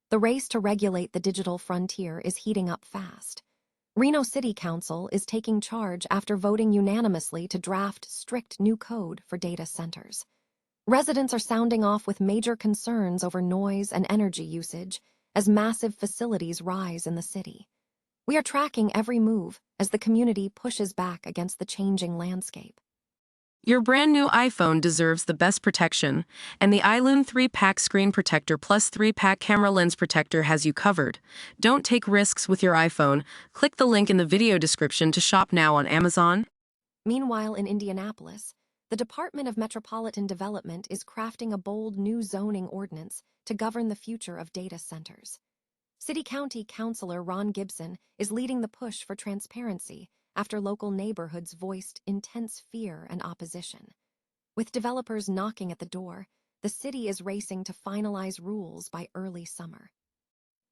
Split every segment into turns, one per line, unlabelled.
The race to regulate the digital frontier is heating up fast. Reno City Council is taking charge after voting unanimously to draft strict new code for data centers. Residents are sounding off with major concerns over noise and energy usage as massive facilities rise in the city. We are tracking every move as the community pushes back against the changing landscape.
Your brand new iPhone deserves the best protection, and the iLume 3-pack screen protector plus 3-pack camera lens protector has you covered. Don't take risks with your iPhone. Click the link in the video description to shop now on Amazon.
Meanwhile, in Indianapolis, the Department of Metropolitan Development is crafting a bold new zoning ordinance to govern the future of data centers. City County Councilor Ron Gibson is leading the push for transparency after local neighborhoods voiced intense fear and opposition. With developers knocking at the door, the city is racing to finalize rules by early summer.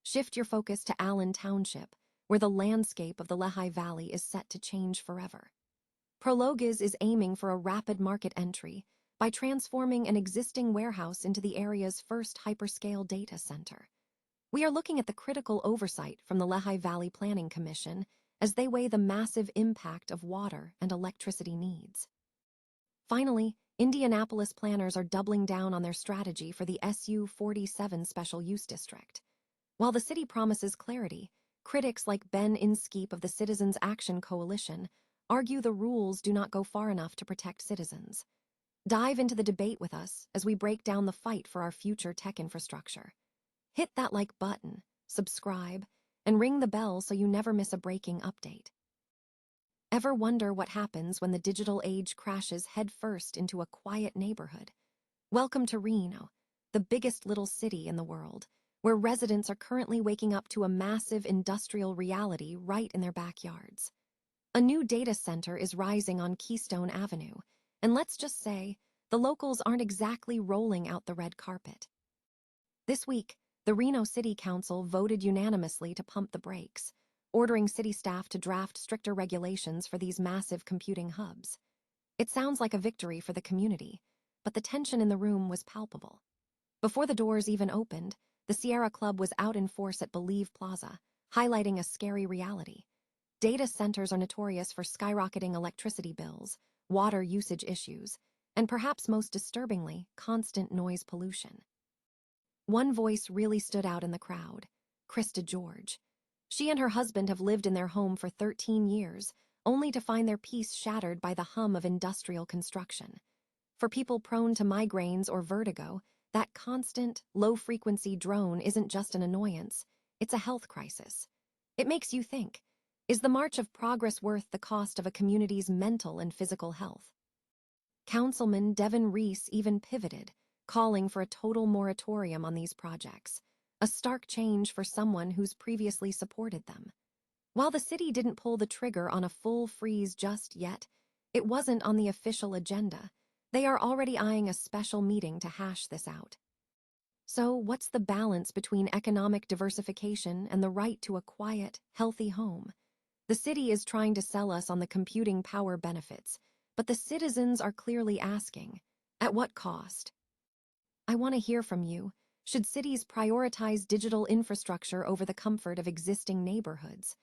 Shift your focus to Allen Township, where the landscape of the Lehigh Valley is set to change forever. Prologiz is aiming for a rapid market entry by transforming an existing warehouse into the area's first hyperscale data center. We are looking at the critical oversight from the Lehigh Valley Planning Commission as they weigh the massive impact of water and electricity needs. Finally, Indianapolis planners are doubling down on their strategy for the SU-47 Special Use District. While the city promises clarity, critics like Ben Inskeep of the Citizens Action Coalition argue the rules do not go far enough to protect citizens. Dive into the debate with us as we break down the fight for our future tech infrastructure. Hit that like button, subscribe, and ring the bell so you never miss a breaking update. Ever wonder what happens when the digital age crashes headfirst into a quiet neighborhood? Welcome to Reno, the biggest little city in the world, where residents are currently waking up to a massive industrial reality right in their backyards. A new data center is rising on Keystone Avenue, and let's just say, the locals aren't exactly rolling out the red carpet. This week, the Reno City Council voted unanimously to pump the brakes, ordering city staff to draft stricter regulations for these massive computing hubs. It sounds like a victory for the community, but the tension in the room was palpable. Before the doors even opened, the Sierra Club was out in force at Believe Plaza, highlighting a scary reality. Data centers are notorious for skyrocketing electricity bills, water usage issues, and perhaps most disturbingly, constant noise pollution. One voice really stood out in the crowd, Krista George. She and her husband have lived in their home for 13 years, only to find their peace shattered by the hum of industrial construction. For people prone to migraines or vertigo, that constant, low-frequency drone isn't just an annoyance, it's a health crisis. It makes you think, is the march of progress worth the cost of a community's mental and physical health? Councilman Devin Reese even pivoted, calling for a total moratorium on these projects, a stark change for someone who's previously supported them. While the city didn't pull the trigger on a full freeze just yet, it wasn't on the official agenda. They are already eyeing a special meeting to hash this out. So, what's the balance between economic diversification and the right to a quiet, healthy home? The city is trying to sell us on the computing power benefits, but the citizens are clearly asking, at what cost? I want to hear from you. Should cities prioritize digital infrastructure over the comfort of existing neighborhoods?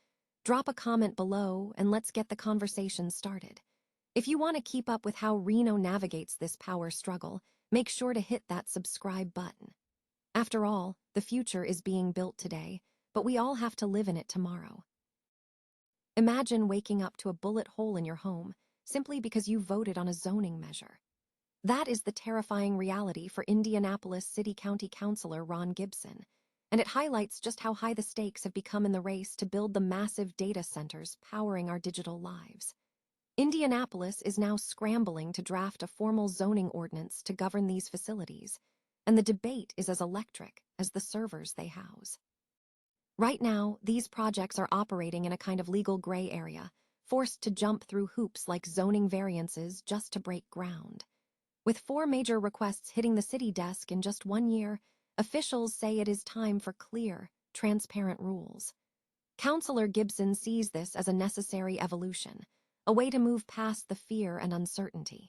Drop a comment below and let's get the conversation started. If you want to keep up with how Reno navigates this power struggle, make sure to hit that subscribe button. After all, the future is being built today, but we all have to live in it tomorrow. Imagine waking up to a bullet hole in your home simply because you voted on a zoning measure. That is the terrifying reality for Indianapolis City County Councilor Ron Gibson, and it highlights just how high the stakes have become in the race to build the massive data centers powering our digital lives. Indianapolis is now scrambling to draft a formal zoning ordinance to govern these facilities, and the debate is as electric as the servers they house. Right now, these projects are operating in a kind of legal gray area, forced to jump through hoops like zoning variances just to break ground. With 4 major requests hitting the city desk in just 1 year, officials say it is time for clear, transparent rules. Councilor Gibson sees this as a necessary evolution, a way to move past the fear and uncertainty.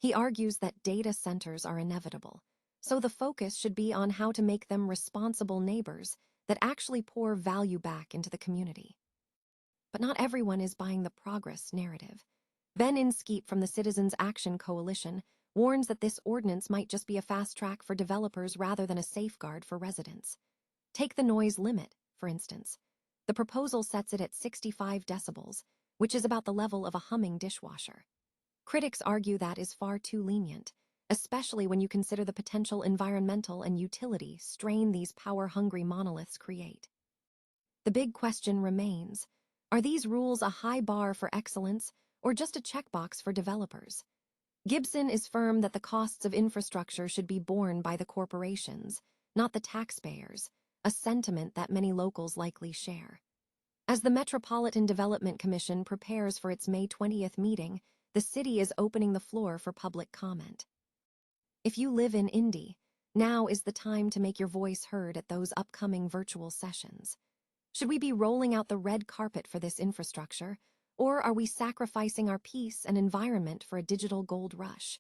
He argues that data centers are inevitable, So the focus should be on how to make them responsible neighbors that actually pour value back into the community. But not everyone is buying the progress narrative. Ben Inskeep from the Citizens Action Coalition warns that this ordinance might just be a fast track for developers rather than a safeguard for residents. Take the noise limit, for instance. The proposal sets it at 65 decibels, which is about the level of a humming dishwasher. Critics argue that is far too lenient, especially when you consider the potential environmental and utility strain these power-hungry monoliths create. The big question remains, are these rules a high bar for excellence or just a checkbox for developers? Gibson is firm that the costs of infrastructure should be borne by the corporations, not the taxpayers, a sentiment that many locals likely share. As the Metropolitan Development Commission prepares for its May 20th meeting, the city is opening the floor for public comment. If you live in Indy, now is the time to make your voice heard at those upcoming virtual sessions. Should we be rolling out the red carpet for this infrastructure, or are we sacrificing our peace and environment for a digital gold rush?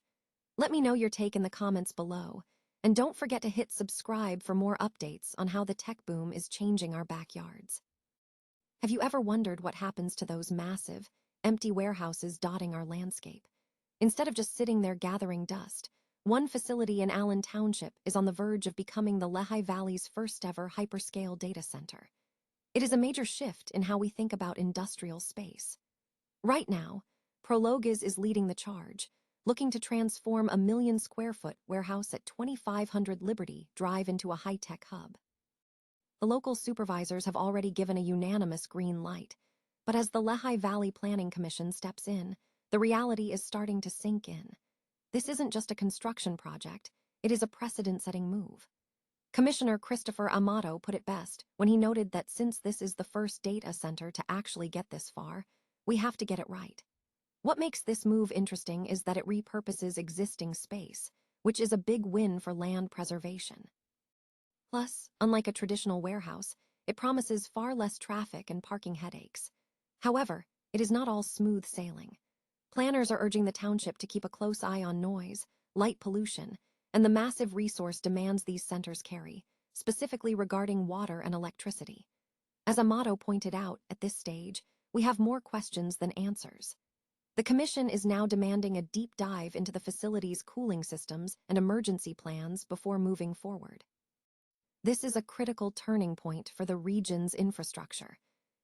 Let me know your take in the comments below, and don't forget to hit subscribe for more updates on how the tech boom is changing our backyards. Have you ever wondered what happens to those massive, empty warehouses dotting our landscape? Instead of just sitting there gathering dust, one facility in Allen Township is on the verge of becoming the Lehigh Valley's first-ever hyperscale data center. It is a major shift in how we think about industrial space. Right now, Prologis is leading the charge, looking to transform a 1 million square foot warehouse at 2500 Liberty Drive into a high-tech hub. The local supervisors have already given a unanimous green light, but as the Lehigh Valley Planning Commission steps in, the reality is starting to sink in. This isn't just a construction project, it is a precedent-setting move. Commissioner Christopher Amato put it best when he noted that since this is the first data center to actually get this far, we have to get it right. What makes this move interesting is that it repurposes existing space, which is a big win for land preservation. Plus, unlike a traditional warehouse, it promises far less traffic and parking headaches. However, it is not all smooth sailing. Planners are urging the township to keep a close eye on noise, light pollution, and the massive resource demands these centers carry, specifically regarding water and electricity. As Amato pointed out, at this stage, we have more questions than answers. The commission is now demanding a deep dive into the facility's cooling systems and emergency plans before moving forward. This is a critical turning point for the region's infrastructure.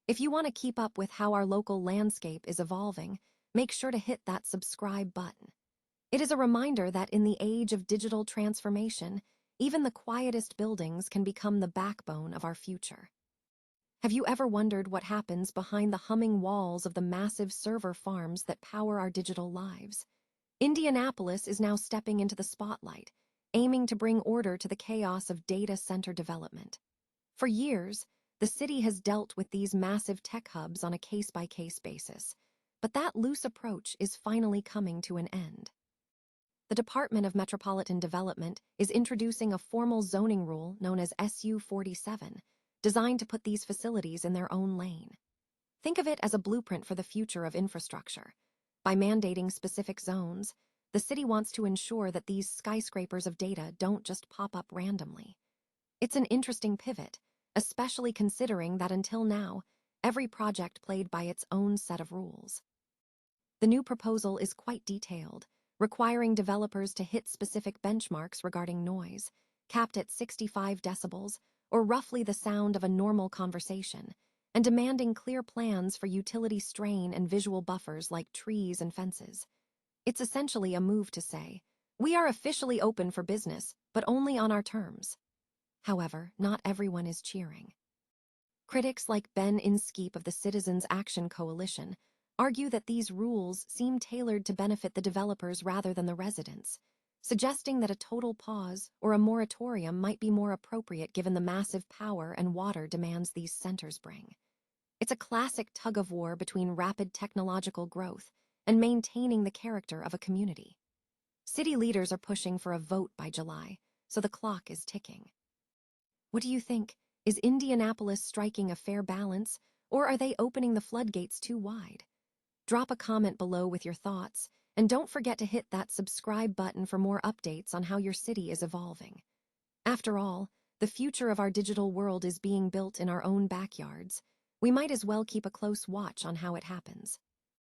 If you want to keep up with how our local landscape is evolving, make sure to hit that subscribe button. It is a reminder that in the age of digital transformation, even the quietest buildings can become the backbone of our future. Have you ever wondered what happens behind the humming walls of the massive server farms that power our digital lives? Indianapolis is now stepping into the spotlight, aiming to bring order to the chaos of data center development. For years, the city has dealt with these massive tech hubs on a case-by-case basis, but that loose approach is finally coming to an end. The Department of Metropolitan Development is introducing a formal zoning rule known as SU 47, designed to put these facilities in their own lane. Think of it as a blueprint for the future of infrastructure. By mandating specific zones, the city wants to ensure that these skyscrapers of data don't just pop up randomly. It's an interesting pivot, especially considering that until now, every project played by its own set of rules. The new proposal is quite detailed, requiring developers to hit specific benchmarks regarding noise, capped at 65 decibels, or roughly the sound of a normal conversation, and demanding clear plans for utility strain and visual buffers like trees and fences. It's essentially a move to say, we are officially open for business, but only on our terms. However, not everyone is cheering. Critics like Ben Inskeep of the Citizens Action Coalition argue that these rules seem tailored to benefit the developers rather than the residents, suggesting that a total pause or a moratorium might be more appropriate given the massive power and water demands these centers bring. It's a classic tug-of-war between rapid technological growth and maintaining the character of a community. City leaders are pushing for a vote by July, so the clock is ticking. What do you think? Is Indianapolis striking a fair balance, or are they opening the floodgates too wide? Drop a comment below with your thoughts, And don't forget to hit that subscribe button for more updates on how your city is evolving. After all, the future of our digital world is being built in our own backyards. We might as well keep a close watch on how it happens.